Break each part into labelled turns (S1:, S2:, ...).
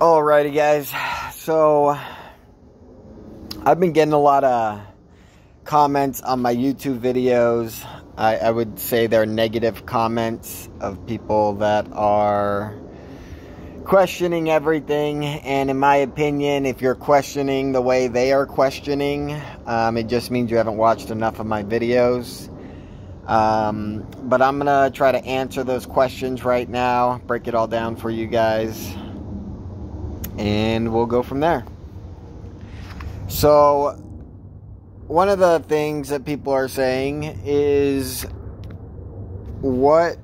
S1: Alrighty guys, so I've been getting a lot of comments on my YouTube videos. I would say they're negative comments of people that are questioning everything, and in my opinion, if you're questioning the way they are questioning, it just means you haven't watched enough of my videos. But I'm gonna try to answer those questions right now, break it all down for you guys, and we'll go from there. So one of the things that people are saying is, why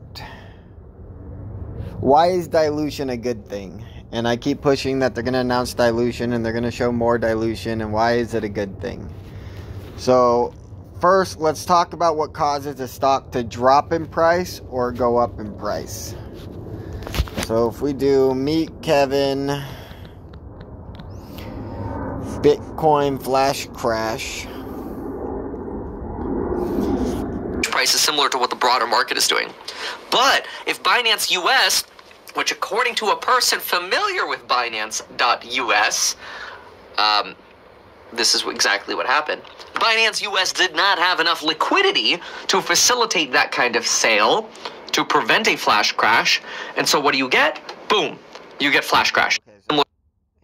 S1: is dilution a good thing? And I keep pushing that they're going to announce dilution and they're going to show more dilution, and why is it a good thing? So first, let's talk about what causes a stock to drop in price or go up in price. So if we do meet Kevin Bitcoin flash crash.
S2: Price is similar to what the broader market is doing. But if Binance US, which according to a person familiar with Binance.us, this is exactly what happened. Binance US did not have enough liquidity to facilitate that kind of sale to prevent a flash crash. And so what do you get? Boom. You get flash crash. Okay, so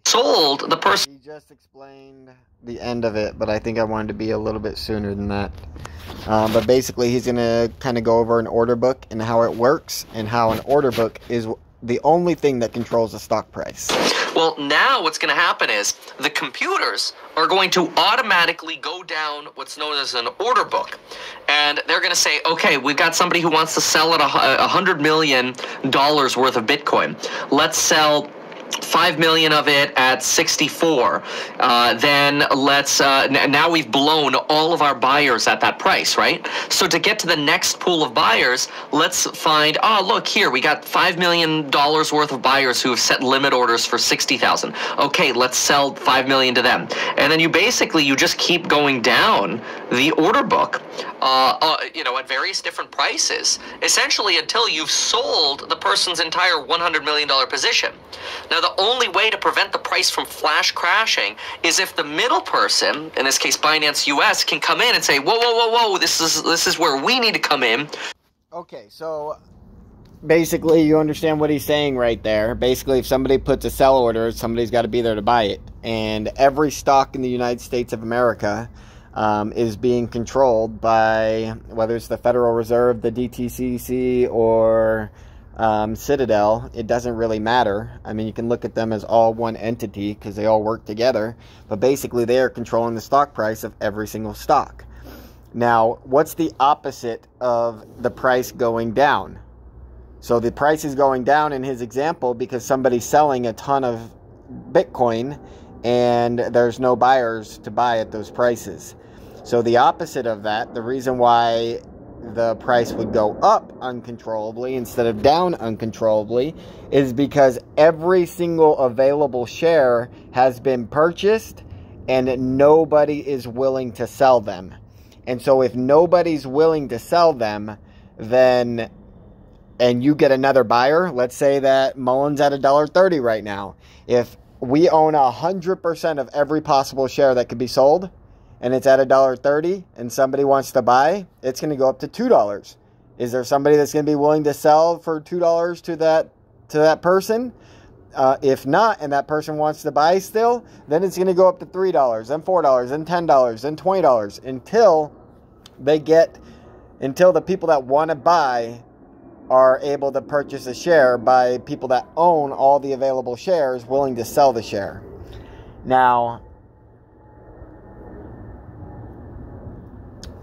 S2: sold the person.
S1: He just explained the end of it, but I think I wanted to be a little bit sooner than that. But basically, he's going to kind of go over an order book and how it works, and how an order book is the only thing that controls the stock price.
S2: Well, now what's going to happen is the computers are going to automatically go down what's known as an order book. And they're going to say, okay, we've got somebody who wants to sell at $100 million worth of Bitcoin. Let's sell 5 million of it at 64. Then let's, now we've blown all of our buyers at that price, right? So to get to the next pool of buyers, let's find, oh, look here, we got $5 million worth of buyers who have set limit orders for 60,000. Okay, let's sell 5 million to them. And then you just keep going down the order book, at various different prices, essentially until you've sold the person's entire $100 million position. Now, the only way to prevent the price from flash crashing is if the middle person, in this case Binance US, can come in and say, whoa, whoa, whoa, whoa, this is where we need to come in.
S1: Okay, so basically you understand what he's saying right there. Basically, if somebody puts a sell order, somebody's got to be there to buy it. And every stock in the United States of America is being controlled by, whether it's the Federal Reserve, the DTCC, or Citadel. It doesn't really matter. I mean, you can look at them as all one entity because they all work together, but basically they are controlling the stock price of every single stock. Now, what's the opposite of the price going down? So the price is going down in his example because somebody's selling a ton of Bitcoin and there's no buyers to buy at those prices. So the opposite of that, the reason why the price would go up uncontrollably instead of down uncontrollably, is because every single available share has been purchased and nobody is willing to sell them. And so if nobody's willing to sell them, then, and you get another buyer, let's say that muln's at $1.30 right now. If we own 100% of every possible share that could be sold, and it's at $1.30, and somebody wants to buy, it's going to go up to $2. Is there somebody that's going to be willing to sell for $2 to that person? If not, and that person wants to buy still, then it's going to go up to $3, then $4, then $10, then $20, until the people that want to buy are able to purchase a share by people that own all the available shares willing to sell the share. Now,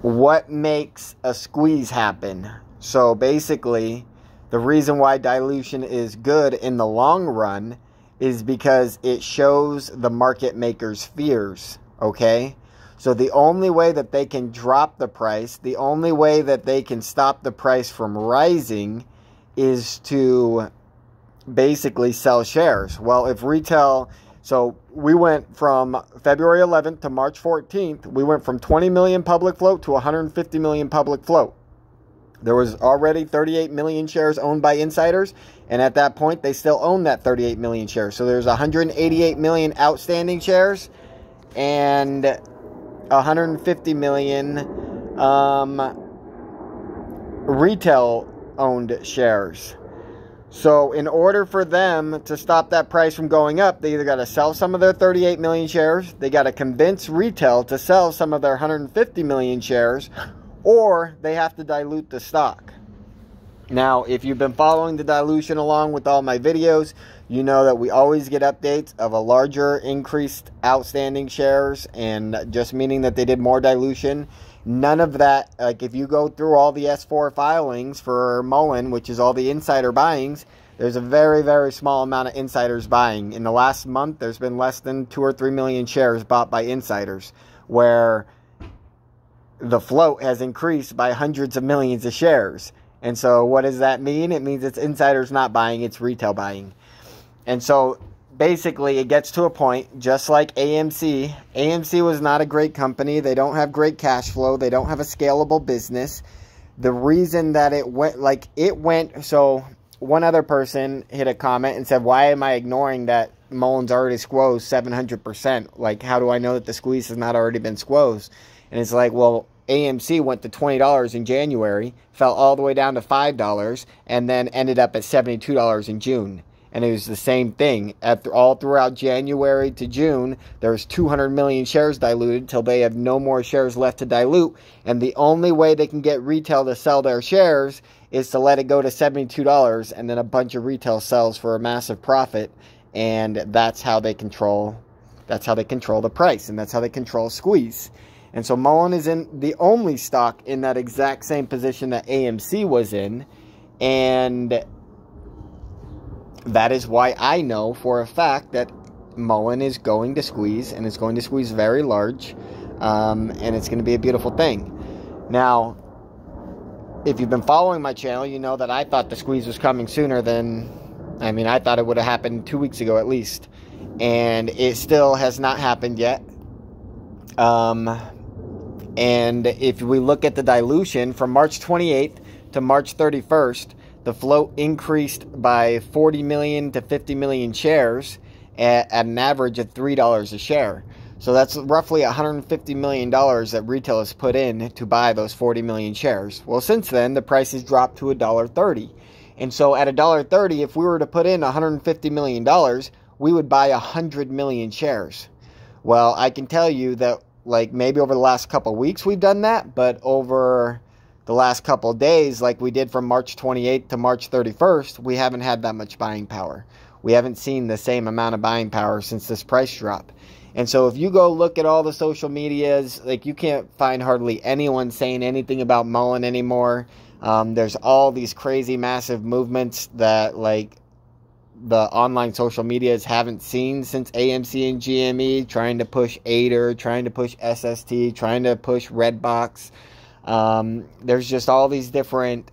S1: what makes a squeeze happen? So basically, the reason why dilution is good in the long run is because it shows the market makers' fears, okay? So the only way that they can drop the price, the only way that they can stop the price from rising, is to basically sell shares. Well, if retail... So we went from February 11th to March 14th, we went from 20 million public float to 150 million public float. There was already 38 million shares owned by insiders, and at that point, they still own that 38 million shares. So there's 188 million outstanding shares and 150 million retail-owned shares. So in order for them to stop that price from going up, they either got to sell some of their 38 million shares, they got to convince retail to sell some of their 150 million shares, or they have to dilute the stock. Now, if you've been following the dilution along with all my videos, you know that we always get updates of a larger increased outstanding shares, and just meaning that they did more dilution. None of that, like if you go through all the S4 filings for muln, which is all the insider buyings, there's a very, very small amount of insiders buying. In the last month, there's been less than 2 or 3 million shares bought by insiders, where the float has increased by hundreds of millions of shares. And so what does that mean? It means it's insiders not buying, it's retail buying. And so basically it gets to a point, just like AMC. AMC was not a great company. They don't have great cash flow. They don't have a scalable business. The reason that it went, so one other person hit a comment and said, why am I ignoring that muln's already squoze 700%? Like, how do I know that the squeeze has not already been squoze? And it's like, well, AMC went to $20 in January, fell all the way down to $5, and then ended up at $72 in June. And it was the same thing. All throughout January to June, there's 200 million shares diluted till they have no more shares left to dilute. And the only way they can get retail to sell their shares is to let it go to $72, and then a bunch of retail sells for a massive profit. And that's how they control the price, and that's how they control squeeze. And so muln is in the only stock in that exact same position that AMC was in. And that is why I know for a fact that muln is going to squeeze, and it's going to squeeze very large, and it's going to be a beautiful thing. Now, if you've been following my channel, you know that I thought the squeeze was coming sooner than, I thought it would have happened 2 weeks ago at least, and it still has not happened yet. And if we look at the dilution from March 28th to March 31st, the float increased by 40 million to 50 million shares at an average of $3 a share. So that's roughly $150 million that retail has put in to buy those 40 million shares. Well, since then, the price has dropped to $1.30. And so at $1.30, if we were to put in $150 million, we would buy 100 million shares. Well, I can tell you that, like, maybe over the last couple of weeks we've done that, but over the last couple of days, like we did from March 28th to March 31st, we haven't had that much buying power. We haven't seen the same amount of buying power since this price drop. And so if you go look at all the social medias, like, you can't find hardly anyone saying anything about muln anymore. There's all these crazy massive movements that, like, the online social medias haven't seen since AMC and GME, trying to push Ader, trying to push SST, trying to push Redbox. There's just all these different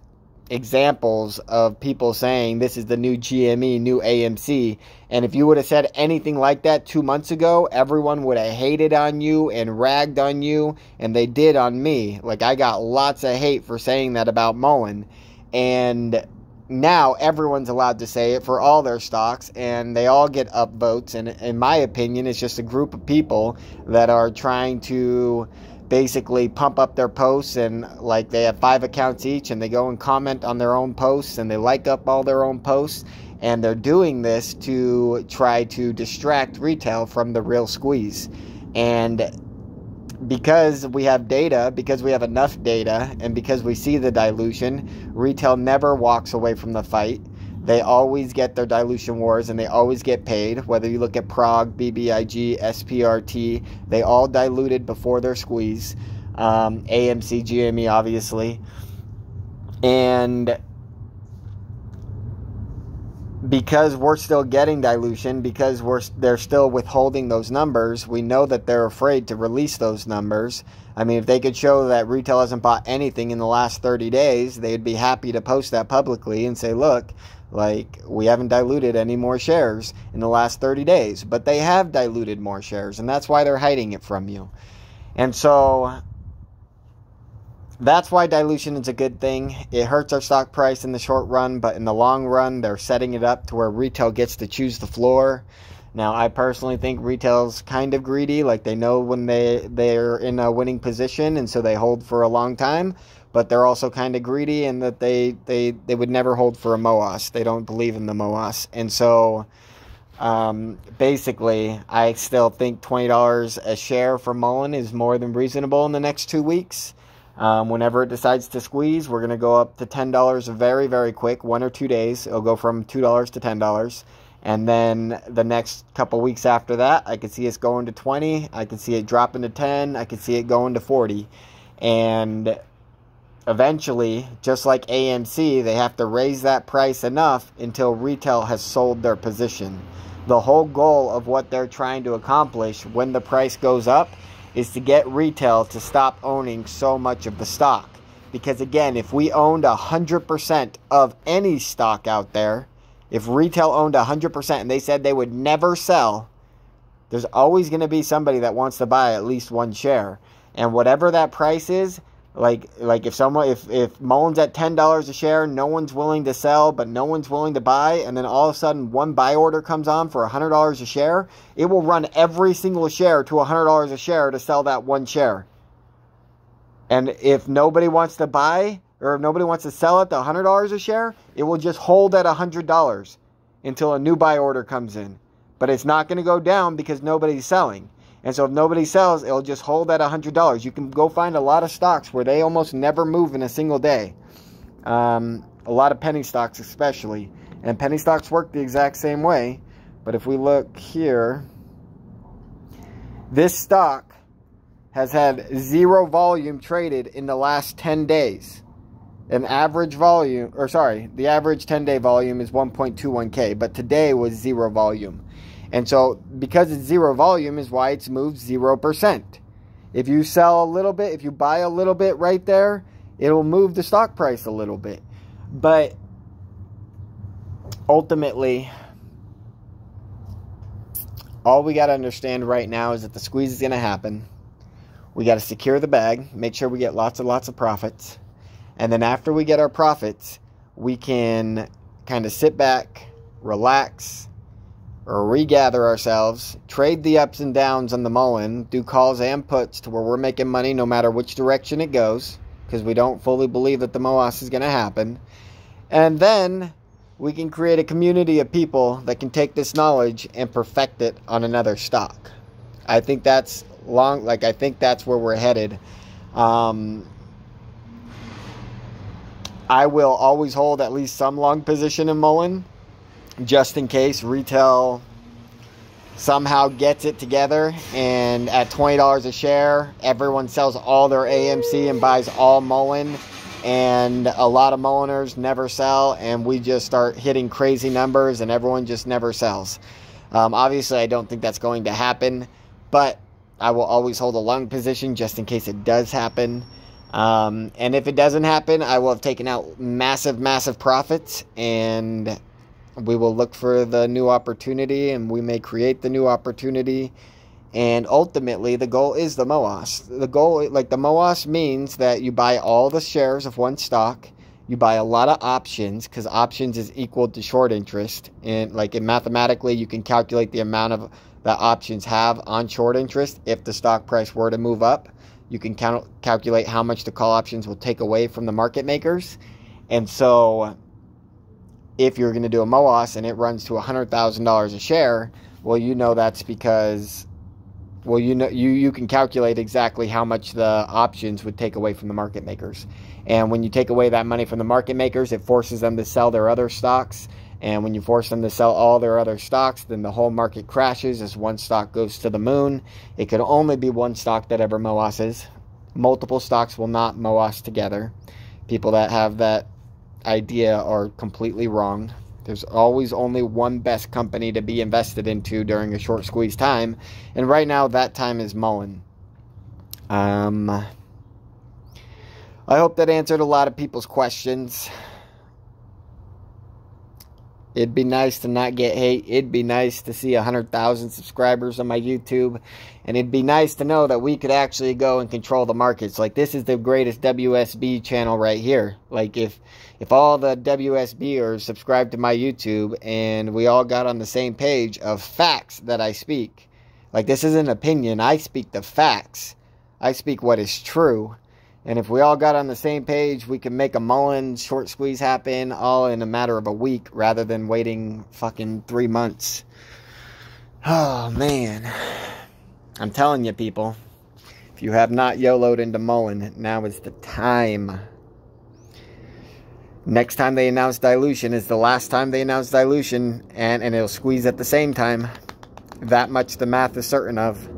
S1: examples of people saying this is the new GME, new AMC. And if you would have said anything like that 2 months ago, everyone would have hated on you and ragged on you, and they did on me. Like, I got lots of hate for saying that about muln. And now everyone's allowed to say it for all their stocks, and they all get upvotes. And in my opinion, it's just a group of people that are trying to basically pump up their posts, and like they have 5 accounts each, and they go and comment on their own posts, and they like up all their own posts, and they're doing this to try to distract retail from the real squeeze. And because we have data, because we have enough data, and because we see the dilution, retail never walks away from the fight. They always get their dilution wars, and they always get paid. Whether you look at Prog, BBIG, SPRT, they all diluted before their squeeze. AMC, GME, obviously. And because we're still getting dilution, because they're still withholding those numbers, we know that they're afraid to release those numbers. I mean, if they could show that retail hasn't bought anything in the last 30 days, they'd be happy to post that publicly and say, look, like, we haven't diluted any more shares in the last 30 days. But they have diluted more shares, and that's why they're hiding it from you. And so that's why dilution is a good thing. It hurts our stock price in the short run, but in the long run, they're setting it up to where retail gets to choose the floor. Now, I personally think retail's kind of greedy, like they know when they're in a winning position, and so they hold for a long time. But they're also kind of greedy in that they would never hold for a MOAS. They don't believe in the MOAS. And so, basically, I still think $20 a share for muln is more than reasonable in the next 2 weeks. Whenever it decides to squeeze, we're going to go up to $10 very, very quick, 1 or 2 days. It'll go from $2 to $10. And then the next couple weeks after that, I could see us going to 20. I could see it dropping to 10. I could see it going to 40. And eventually, just like AMC, they have to raise that price enough until retail has sold their position. The whole goal of what they're trying to accomplish when the price goes up is to get retail to stop owning so much of the stock. Because again, if we owned 100% of any stock out there, if retail owned 100% and they said they would never sell, there's always going to be somebody that wants to buy at least one share. And whatever that price is, like if muln's at $10 a share, no one's willing to sell, but no one's willing to buy, and then all of a sudden one buy order comes on for $100 a share, it will run every single share to $100 a share to sell that one share. And if nobody wants to buy, or if nobody wants to sell it to $100 a share, it will just hold at $100 until a new buy order comes in. But it's not going to go down because nobody's selling. And so if nobody sells, it'll just hold at $100. You can go find a lot of stocks where they almost never move in a single day. A lot of penny stocks especially. And penny stocks work the exact same way. But if we look here, this stock has had 0 volume traded in the last 10 days. The average 10-day volume is 1.21K, but today was 0 volume. And so, because it's 0 volume is why it's moved 0%. If you sell a little bit, if you buy a little bit right there, it'll move the stock price a little bit. But ultimately, all we got to understand right now is that the squeeze is going to happen. We got to secure the bag, make sure we get lots and lots of profits. And then after we get our profits, we can kind of sit back, relax, or regather ourselves, trade the ups and downs on the muln, do calls and puts to where we're making money no matter which direction it goes, because we don't fully believe that the MOAS is going to happen. And then we can create a community of people that can take this knowledge and perfect it on another stock. I think that's I think that's where we're headed. I will always hold at least some long position in muln, just in case retail somehow gets it together and at $20 a share, everyone sells all their AMC and buys all muln, and a lot of mulners never sell, and we just start hitting crazy numbers and everyone just never sells. Obviously, I don't think that's going to happen, but I will always hold a long position just in case it does happen. And if it doesn't happen, I will have taken out massive, massive profits, and we will look for the new opportunity, and we may create the new opportunity. And ultimately, the goal is the MOAS. The goal, like the MOAS means that you buy all the shares of one stock. You buy a lot of options, because options is equal to short interest. And mathematically, you can calculate the amount of that options have on short interest. If the stock price were to move up, you can calculate how much the call options will take away from the market makers. And so if you're going to do a MOAS and it runs to $100,000 a share, well, you know that's because, well, you can calculate exactly how much the options would take away from the market makers. And when you take away that money from the market makers, it forces them to sell their other stocks. And when you force them to sell all their other stocks, then the whole market crashes as one stock goes to the moon. It could only be one stock that ever MOASes. Multiple stocks will not MOAS together. People that have that idea are completely wrong. There's always only one best company to be invested into during a short squeeze time. And right now, that time is muln. I hope that answered a lot of people's questions. It'd be nice to not get hate. It'd be nice to see 100,000 subscribers on my YouTube. And it'd be nice to know that we could actually go and control the markets. Like, this is the greatest WSB channel right here. Like, if all the WSBers subscribed to my YouTube and we all got on the same page of facts that I speak. Like, this isn't opinion. I speak the facts. I speak what is true. And if we all got on the same page, we can make a muln short squeeze happen all in a matter of a week rather than waiting fucking 3 months. Oh, man. I'm telling you, people. If you have not YOLO'd into muln, now is the time. Next time they announce dilution is the last time they announce dilution, and it'll squeeze at the same time. That much the math is certain of.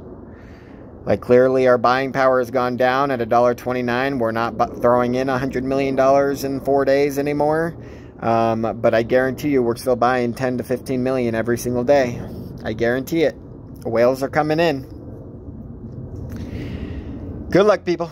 S1: Like, clearly our buying power has gone down at $1.29. We're not throwing in $100 million in 4 days anymore. But I guarantee you we're still buying 10 to 15 million every single day. I guarantee it. The whales are coming in. Good luck, people.